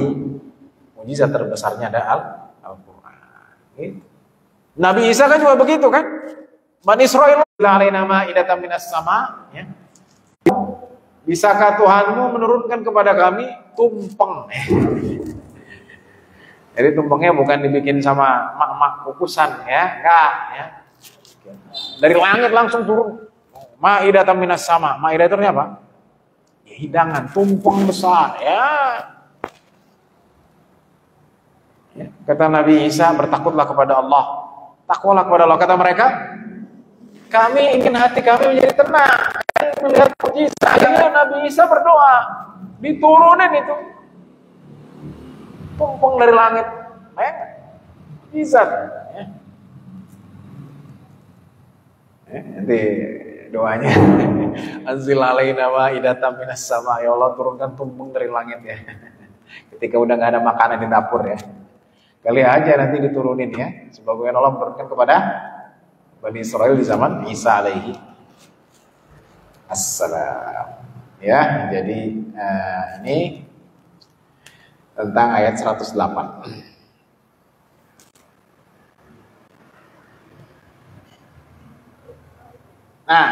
mukjizat terbesarnya adalah Al-Quran. Gitu. Nabi Isa kan juga begitu kan? Bani Israil alaina ma'idatan minas sama, ya. Bisakah Tuhanmu menurunkan kepada kami tumpeng? Jadi tumpengnya bukan dibikin sama mak-mak kukusan, ya, enggak, ya. Dari langit langsung turun. Ma'idatan minas sama. Ma'idah itu apa? Ya, hidangan, tumpeng besar, ya. Ya. Kata Nabi Isa, bertakutlah kepada Allah. Takwalah kepada Allah. Kata mereka, kami ingin hati kami menjadi tenang, melihat mukjizat. Akhirnya Nabi Isa berdoa, diturunin itu tumpeng dari langit, mukjizat. Nanti doanya, anzil alaina ma'idatan minas sama, ya Allah turunkan tumpeng dari langit, ya. Ketika udah nggak ada makanan di dapur, ya. Kali aja nanti diturunin, ya, sebagaimana Allah menurunkan kepada Bani Israil di zaman Isa alaihi assalam. Ya, jadi ini tentang ayat 108. Nah,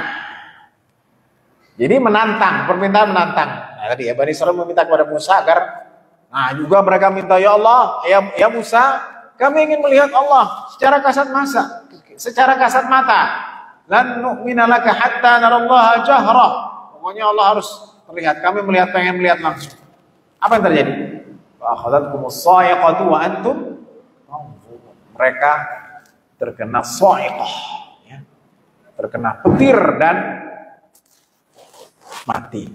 jadi menantang, permintaan menantang. Nah, tadi ya Bani Israil meminta kepada Musa agar, nah juga mereka minta, ya Allah, ya Musa, kami ingin melihat Allah secara kasat mata. Lan nu'mina laka hatta narallaha jahra. Pokoknya Allah harus terlihat. Kami pengen melihat langsung. Apa yang terjadi? Fa akhadhatkumus sa'iqatu wa antum tanzurun. Mereka terkena sa'iqah, ya. Terkena petir dan mati.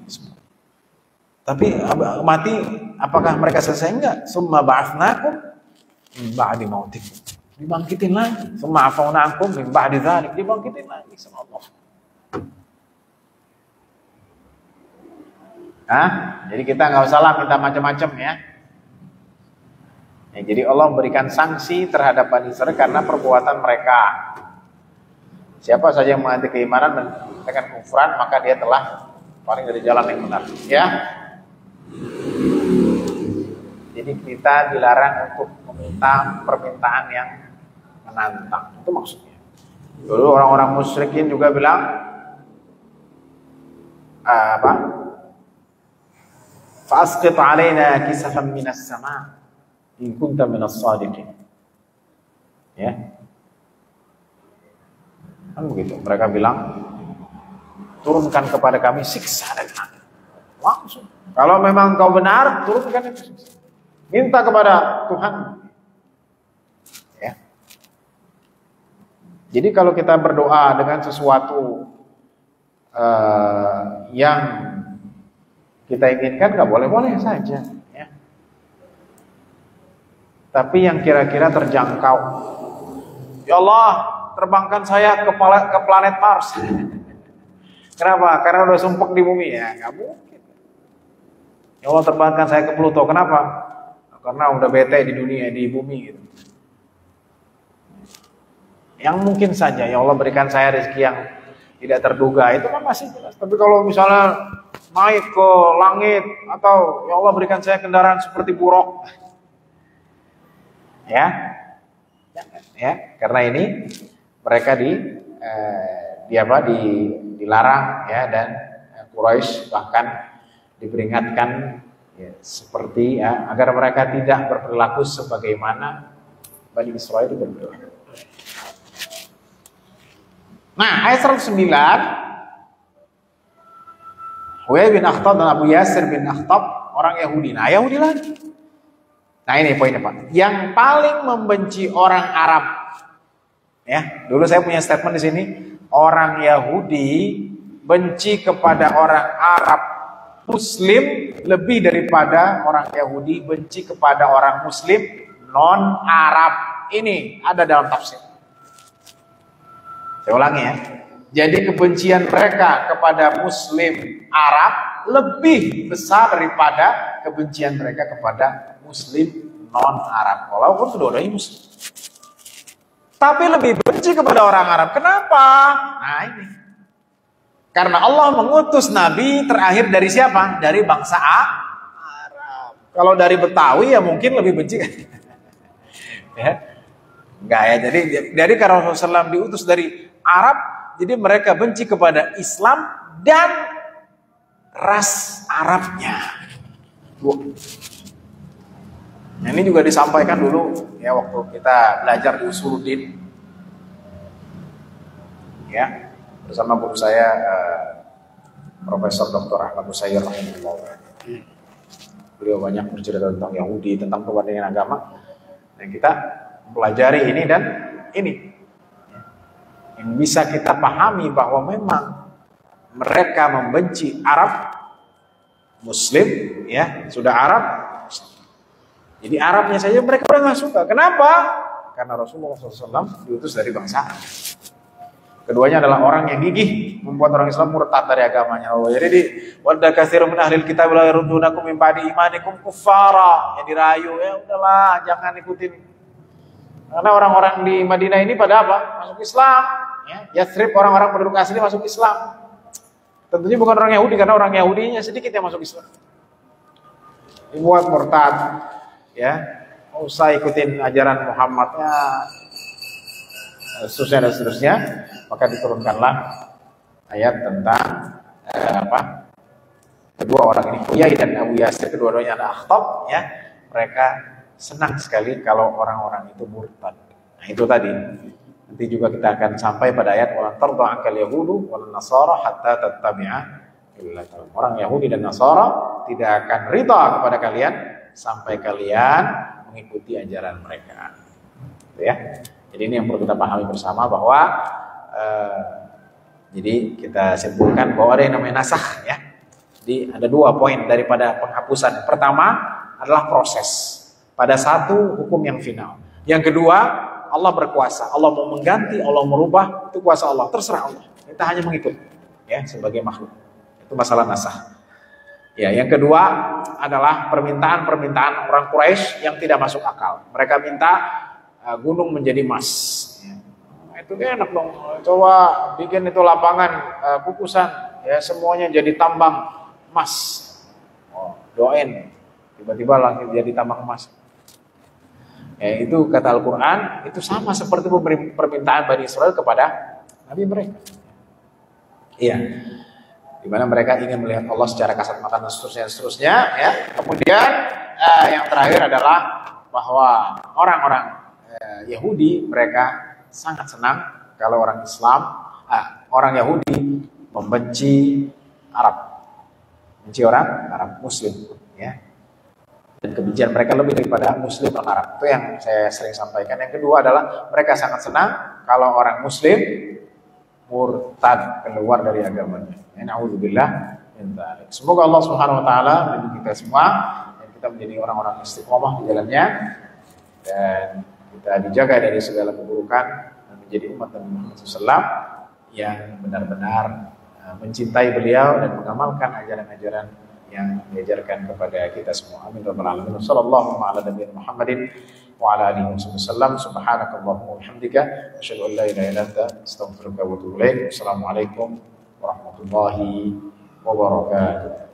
Tapi mati, apakah mereka selesai? Enggak. Summa ba'atsnakum min ba'di mautikum. Dibangkitin lagi. Summa afawna ankum min ba'di dzalik. Dibangkitin lagi sama Allah. Jadi kita nggak usah lah minta macam-macam ya. Jadi Allah memberikan sanksi terhadap Bani Israil karena perbuatan mereka. Siapa saja yang menganti keimanan dengan kufran, maka dia telah paling dari jalan yang benar. Ya. Jadi kita dilarang untuk meminta permintaan yang menantang. Itu maksudnya. Dulu orang-orang musyrikin juga bilang Fa'asqit 'alaina kisafan minas sama' in kunta minas shadiqin. Ya. Kan begitu. Mereka bilang, turunkan kepada kami siksa dari langit. Langsung. Kalau memang kau benar, turunkan itu siksa. Minta kepada Tuhan. Ya. Jadi kalau kita berdoa dengan sesuatu yang kita inginkan, nggak boleh-boleh saja. Ya. Tapi yang kira-kira terjangkau. Ya Allah, terbangkan saya ke planet Mars. Kenapa? Karena udah sumpek di bumi ya, nggak mungkin. Ya Allah, terbangkan saya ke Pluto. Kenapa? Karena udah bete di dunia, di bumi gitu. Yang mungkin saja, ya Allah berikan saya rezeki yang tidak terduga, itu kan masih jelas. Tapi kalau misalnya naik ke langit atau ya Allah berikan saya kendaraan seperti buruk, ya, karena ini mereka dilarang ya, dan Quraisy bahkan diperingatkan ya, seperti ya, agar mereka tidak berperilaku sebagaimana Bani Israil berperilaku. Nah, ayat 109, Huyai bin Akhtab dan Abu Yasir bin Akhtab, orang Yahudi. Nah, Yahudi lagi. Nah, ini poinnya Pak. Yang paling membenci orang Arab. Ya, dulu saya punya statement di sini. Orang Yahudi benci kepada orang Arab Muslim lebih daripada orang Yahudi benci kepada orang Muslim non-Arab. Ini ada dalam tafsir. Saya ulangi ya. Jadi kebencian mereka kepada Muslim Arab lebih besar daripada kebencian mereka kepada Muslim non-Arab. Walaupun kedua-duanya Muslim. Tapi lebih benci kepada orang Arab. Kenapa? Nah ini. Karena Allah mengutus Nabi terakhir dari siapa? Dari bangsa Arab. Kalau dari Betawi ya mungkin lebih benci. Ya. Enggak ya. Jadi karena Rasulullah SAW diutus dari Arab, jadi mereka benci kepada Islam dan ras Arabnya. Nah, ini juga disampaikan dulu ya waktu kita belajar di Usuluddin, ya bersama guru saya Profesor Dr. Ahmad Nusayr rahimahullah. Beliau banyak bercerita tentang Yahudi, tentang perbandingan agama. Dan kita pelajari ini dan ini. Yang bisa kita pahami bahwa memang mereka membenci Arab Muslim, ya sudah Arab. Jadi Arabnya saja mereka udah nggak suka. Kenapa? Karena Rasulullah SAW diutus dari bangsa Arab. Keduanya adalah orang yang gigih, membuat orang Islam murtad dari agamanya. Jadi wadda katsirun min ahlil kitab la yaruddunakum min ba'di imanikum kuffara. Yang dirayu, ya udahlah, jangan ikutin. Karena orang-orang di Madinah ini pada apa? Masuk Islam. Ya, Yathrib, orang-orang penduduk asli masuk Islam. Tentunya bukan orang Yahudi, karena orang Yahudinya sedikit yang masuk Islam. Dibuat murtad, ya, mau usah ikutin ajaran Muhammad, ya, seterusnya dan seterusnya. Maka diturunkanlah ayat tentang kedua orang ini, Huyai dan Abu Yasir, kedua-duanya adalah akhtab, ya. Mereka senang sekali kalau orang-orang itu murtad. Nah, itu tadi. Nanti juga kita akan sampai pada ayat walan tarda ankal yahudu walan nasara hatta tattabi'a millatahum. Orang Yahudi dan Nasara tidak akan ridha kepada kalian sampai kalian mengikuti ajaran mereka. Gitu ya. Jadi ini yang perlu kita pahami bersama, bahwa jadi kita simpulkan bahwa ada yang namanya nasakh, ya. Jadi ada 2 poin daripada penghapusan. Pertama adalah proses. Pada satu hukum yang final. Yang kedua, Allah berkuasa. Allah mau mengganti, Allah merubah, itu kuasa Allah. Terserah Allah. Kita hanya mengikut, ya, sebagai makhluk. Itu masalah nasakh. Ya, yang kedua adalah permintaan orang Quraisy yang tidak masuk akal. Mereka minta gunung menjadi emas. Ya. Itu enak dong. Coba bikin itu lapangan kukusan, ya, semuanya jadi tambang emas. Oh, doain. Tiba-tiba langit jadi tambang emas. Ya, itu kata Al-Quran, itu sama seperti permintaan Bani Israel kepada Nabi mereka. Iya, dimana mereka ingin melihat Allah secara kasat mata dan seterusnya, ya. Kemudian yang terakhir adalah bahwa orang-orang Yahudi mereka sangat senang kalau orang Islam, orang Yahudi membenci Arab, benci orang Arab Muslim, ya. Dan kebencian mereka lebih daripada Muslim dan Arab. Itu yang saya sering sampaikan. Yang kedua adalah mereka sangat senang kalau orang Muslim murtad, keluar dari agamanya. Na'udzubillah min dzalik. Semoga Allah Subhanahu wa taala melindungi kita semua dan kita menjadi orang-orang istiqomah di jalannya, dan kita dijaga dari segala keburukan dan menjadi umat Nabi Muhammad SAW yang benar-benar mencintai beliau dan mengamalkan ajaran-ajaran yang diajarkan kepada kita semua. Amin rabbal alamin. Sallallahu ala nabiyina Muhammadin wa ala alihi wasallam. Subhanakallahumma wa bihamdika asyhadu an la ilaha illa anta astaghfiruka wa atubu ilaik. Assalamualaikum warahmatullahi wabarakatuh.